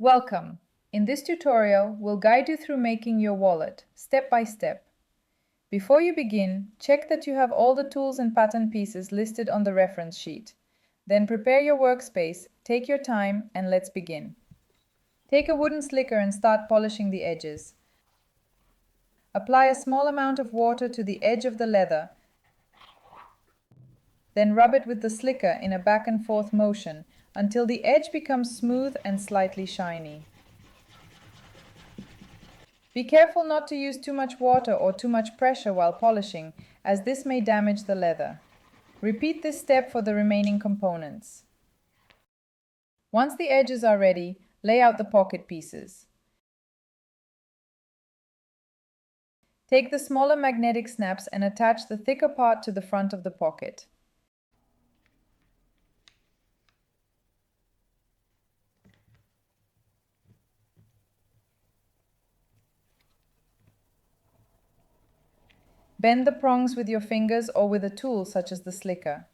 Welcome! In this tutorial, we'll guide you through making your wallet, step by step. Before you begin, check that you have all the tools and pattern pieces listed on the reference sheet. Then prepare your workspace, take your time, and let's begin. Take a wooden slicker and start polishing the edges. Apply a small amount of water to the edge of the leather, then rub it with the slicker in a back and forth motion until the edge becomes smooth and slightly shiny. Be careful not to use too much water or too much pressure while polishing, as this may damage the leather. Repeat this step for the remaining components. Once the edges are ready, lay out the pocket pieces. Take the smaller magnetic snaps and attach the thicker part to the front of the pocket. Bend the prongs with your fingers or with a tool such as the slicker.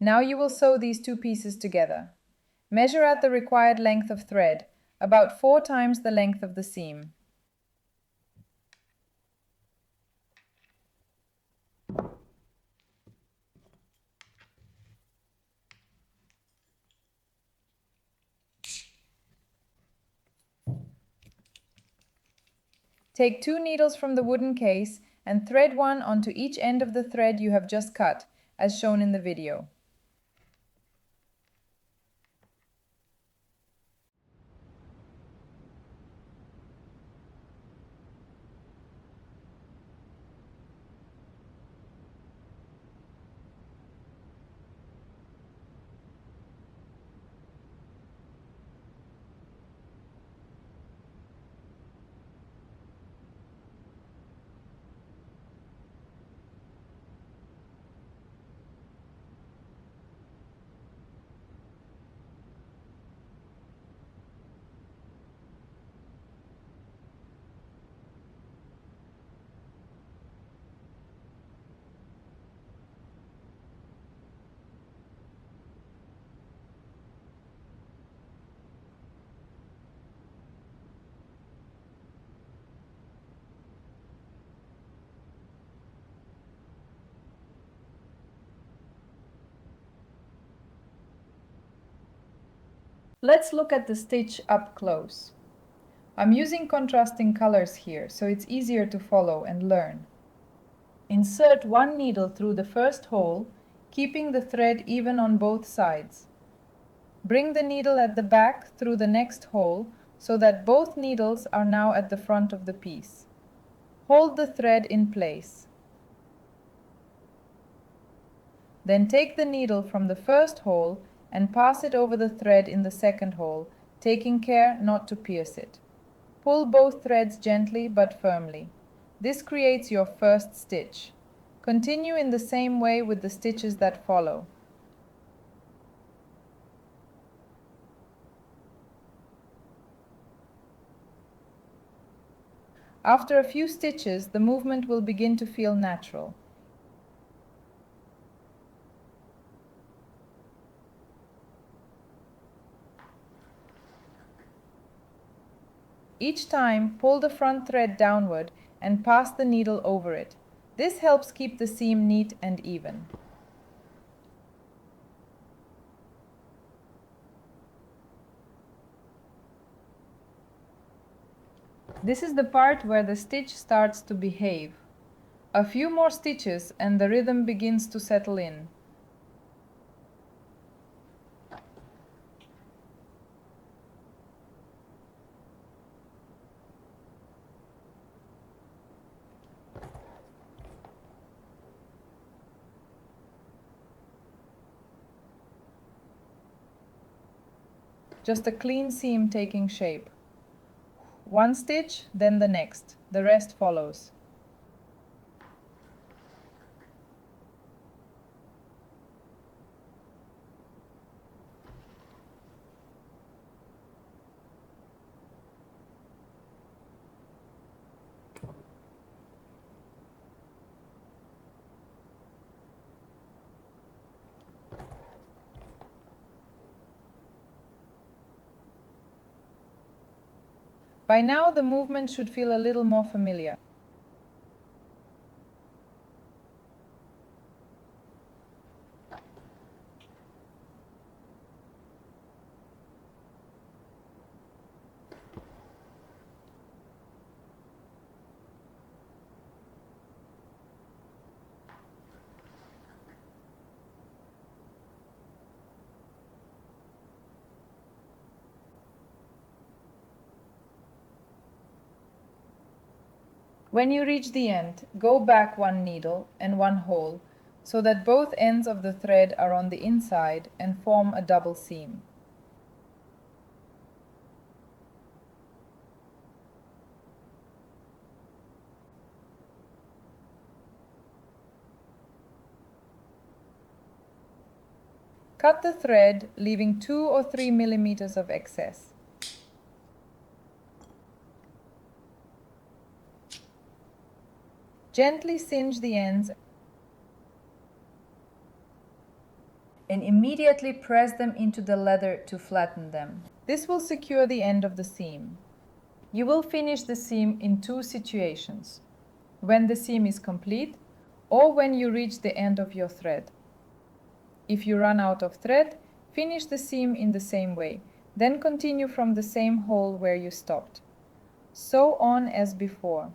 Now you will sew these two pieces together. Measure out the required length of thread, about 4 times the length of the seam. Take 2 needles from the wooden case and thread one onto each end of the thread you have just cut, as shown in the video. Let's look at the stitch up close. I'm using contrasting colors here, so it's easier to follow and learn. Insert one needle through the first hole, keeping the thread even on both sides. Bring the needle at the back through the next hole so that both needles are now at the front of the piece. Hold the thread in place. Then take the needle from the first hole and pass it over the thread in the second hole, taking care not to pierce it. Pull both threads gently but firmly. This creates your first stitch. Continue in the same way with the stitches that follow. After a few stitches, the movement will begin to feel natural. Each time, pull the front thread downward and pass the needle over it. This helps keep the seam neat and even. This is the part where the stitch starts to behave. A few more stitches and the rhythm begins to settle in. Just a clean seam taking shape. One stitch, then the next. The rest follows. By now, the movement should feel a little more familiar. When you reach the end, go back one needle and one hole so that both ends of the thread are on the inside and form a double seam. Cut the thread, leaving 2 or 3 millimeters of excess. Gently singe the ends and immediately press them into the leather to flatten them. This will secure the end of the seam. You will finish the seam in two situations: when the seam is complete or when you reach the end of your thread. If you run out of thread, finish the seam in the same way, then continue from the same hole where you stopped. Sew on as before.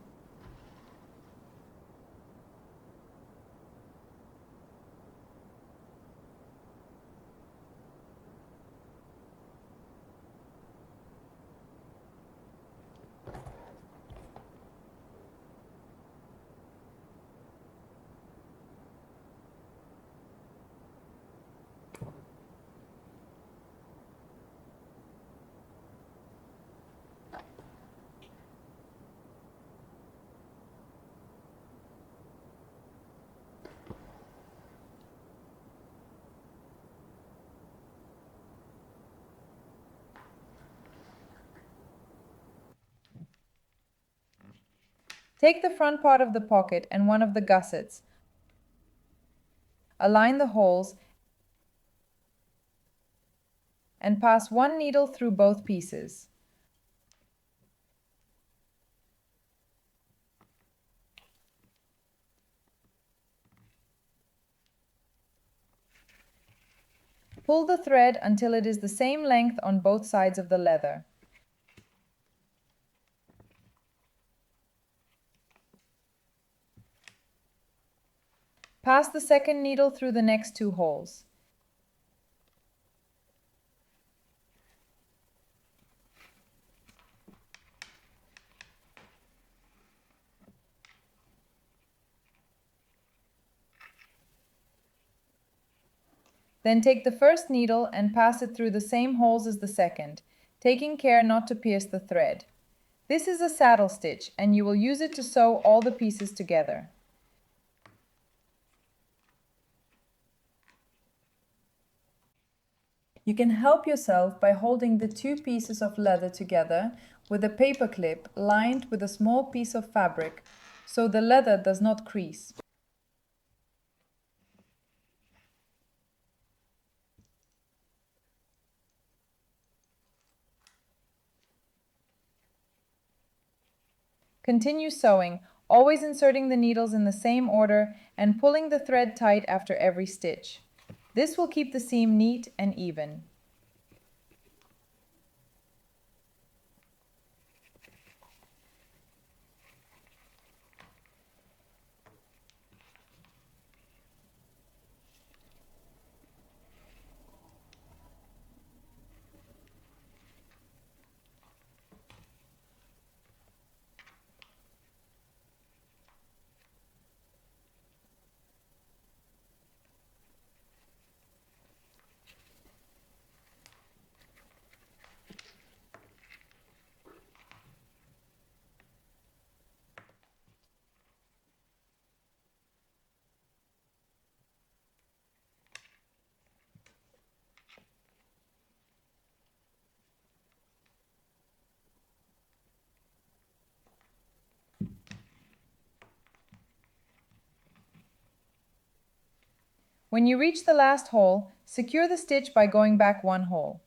Take the front part of the pocket and one of the gussets. Align the holes and pass one needle through both pieces. Pull the thread until it is the same length on both sides of the leather. Pass the second needle through the next two holes. Then take the first needle and pass it through the same holes as the second, taking care not to pierce the thread. This is a saddle stitch, and you will use it to sew all the pieces together. You can help yourself by holding the two pieces of leather together with a paper clip lined with a small piece of fabric so the leather does not crease. Continue sewing, always inserting the needles in the same order and pulling the thread tight after every stitch. This will keep the seam neat and even. When you reach the last hole, secure the stitch by going back one hole.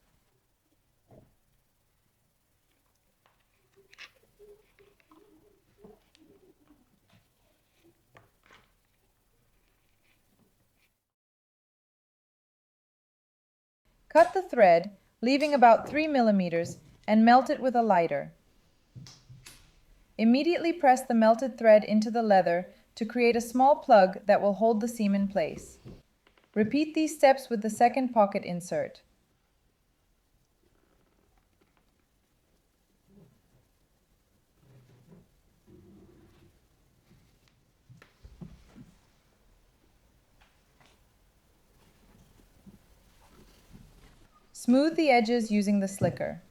Cut the thread, leaving about 3 millimeters, and melt it with a lighter. Immediately press the melted thread into the leather to create a small plug that will hold the seam in place. Repeat these steps with the second pocket insert. Smooth the edges using the slicker.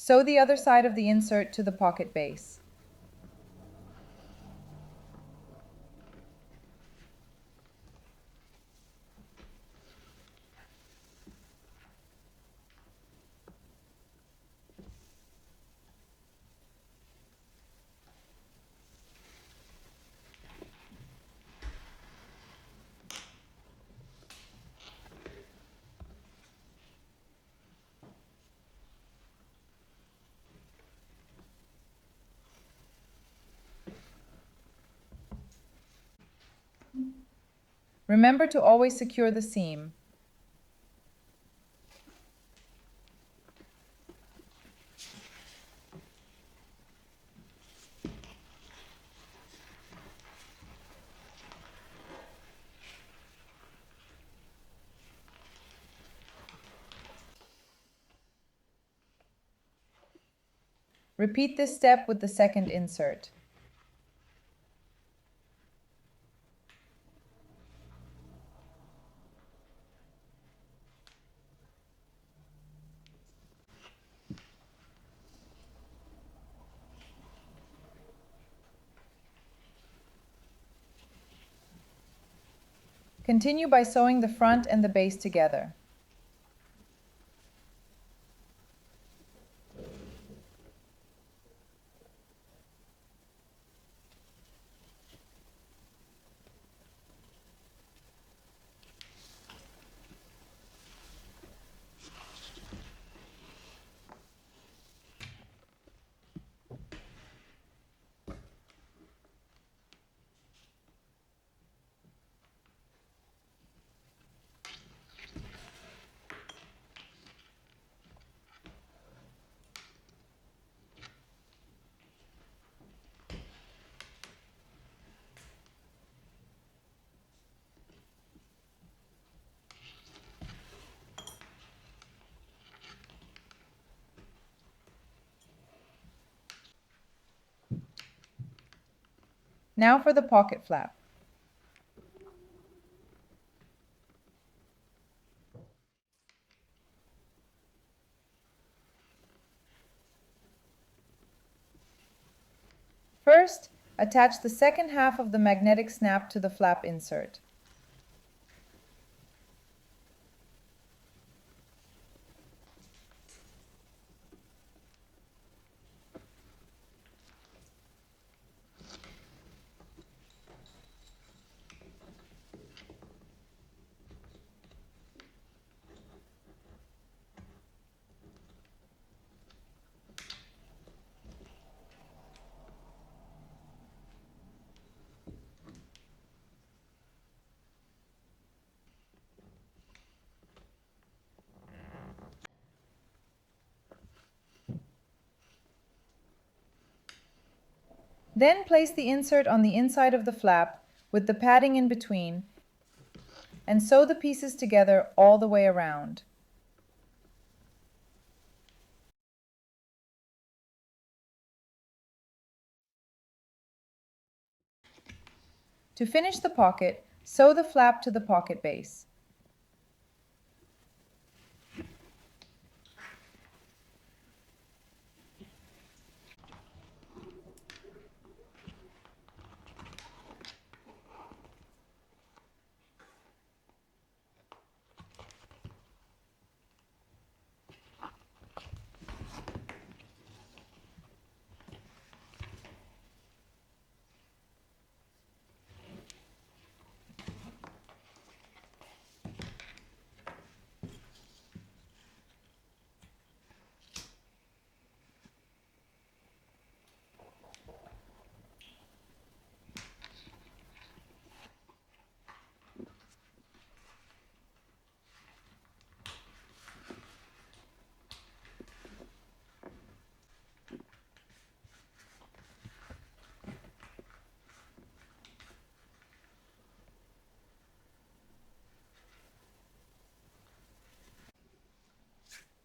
Sew the other side of the insert to the pocket base. Remember to always secure the seam. Repeat this step with the second insert. Continue by sewing the front and the base together. Now for the pocket flap. First, attach the second half of the magnetic snap to the flap insert. Then place the insert on the inside of the flap with the padding in between and sew the pieces together all the way around. To finish the pocket, sew the flap to the pocket base.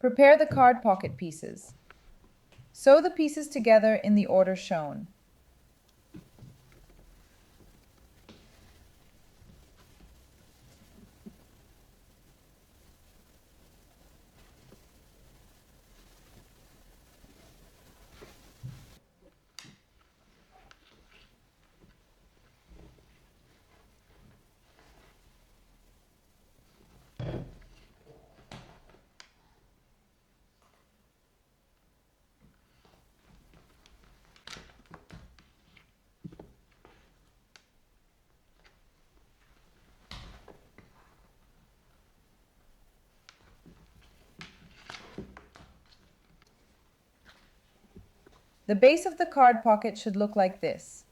Prepare the card pocket pieces. Sew the pieces together in the order shown. The base of the card pocket should look like this.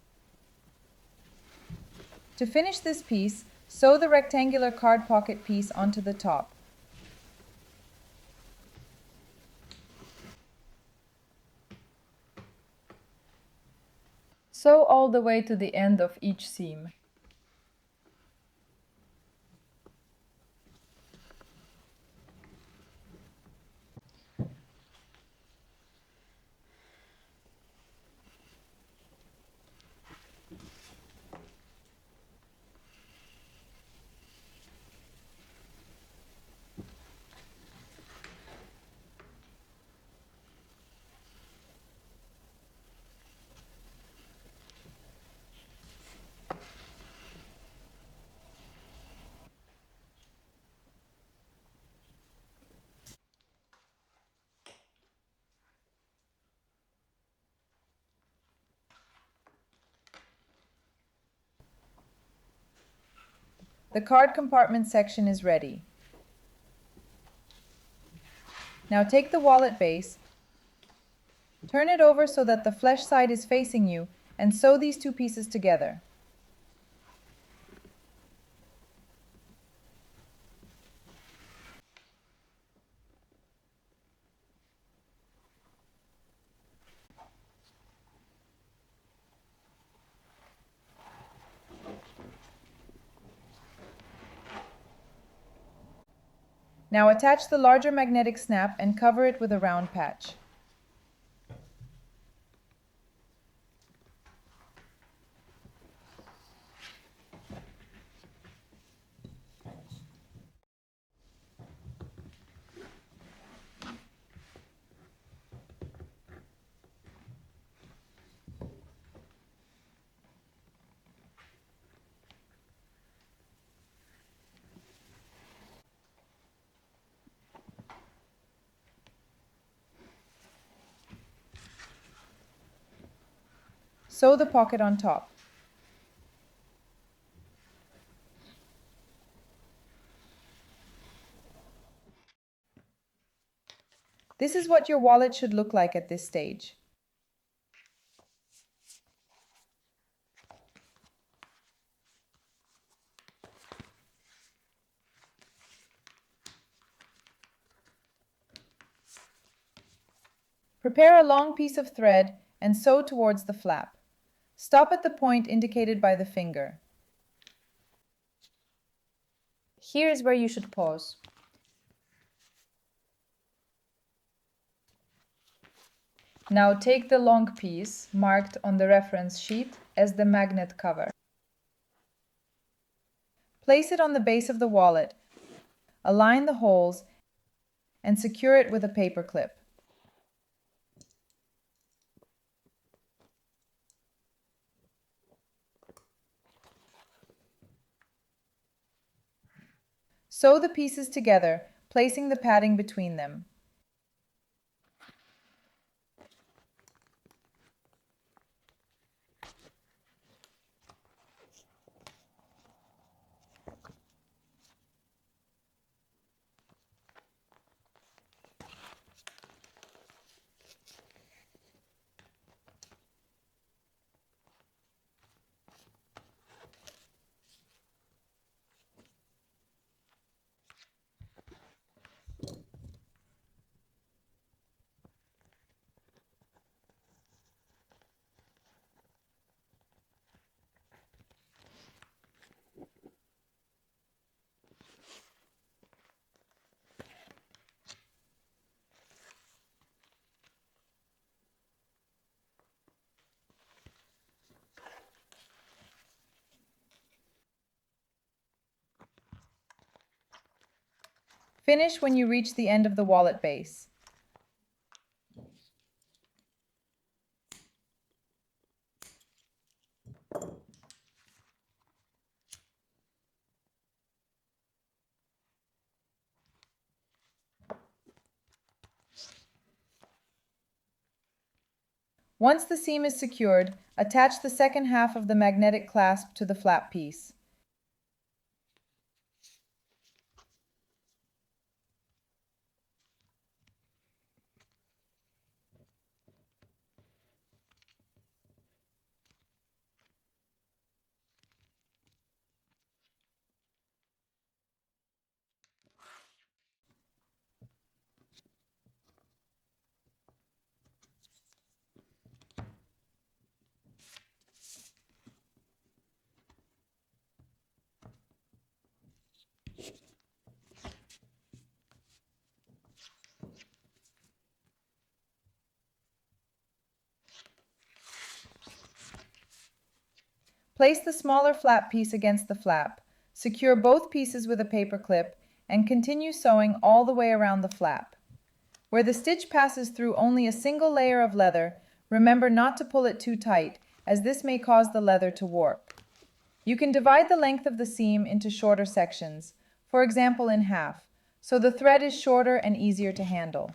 To finish this piece, sew the rectangular card pocket piece onto the top. Sew all the way to the end of each seam. The card compartment section is ready. Now take the wallet base, turn it over so that the flesh side is facing you, and sew these two pieces together. Now attach the larger magnetic snap and cover it with a round patch. Sew the pocket on top. This is what your wallet should look like at this stage. Prepare a long piece of thread and sew towards the flap. Stop at the point indicated by the finger. Here is where you should pause. Now take the long piece marked on the reference sheet as the magnet cover. Place it on the base of the wallet, align the holes, and secure it with a paper clip. Sew the pieces together, placing the padding between them. Finish when you reach the end of the wallet base. Once the seam is secured, attach the second half of the magnetic clasp to the flap piece. Place the smaller flap piece against the flap. Secure both pieces with a paper clip and continue sewing all the way around the flap. Where the stitch passes through only a single layer of leather, remember not to pull it too tight, as this may cause the leather to warp. You can divide the length of the seam into shorter sections, for example in half, so the thread is shorter and easier to handle.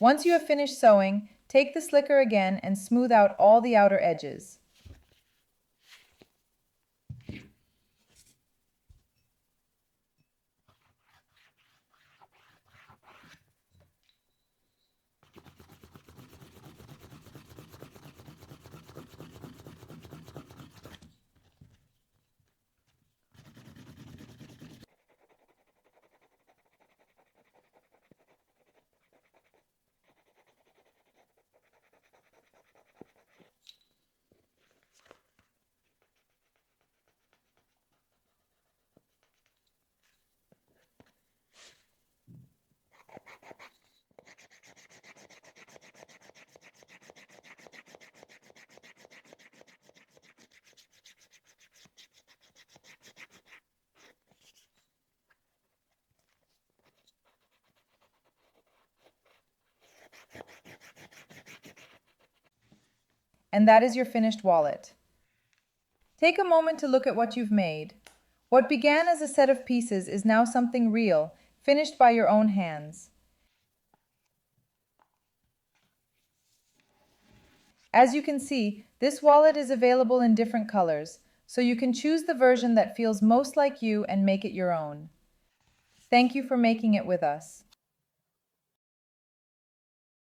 Once you have finished sewing, take the slicker again and smooth out all the outer edges. And that is your finished wallet. Take a moment to look at what you've made. What began as a set of pieces is now something real, finished by your own hands. As you can see, this wallet is available in different colors, so you can choose the version that feels most like you and make it your own. Thank you for making it with us.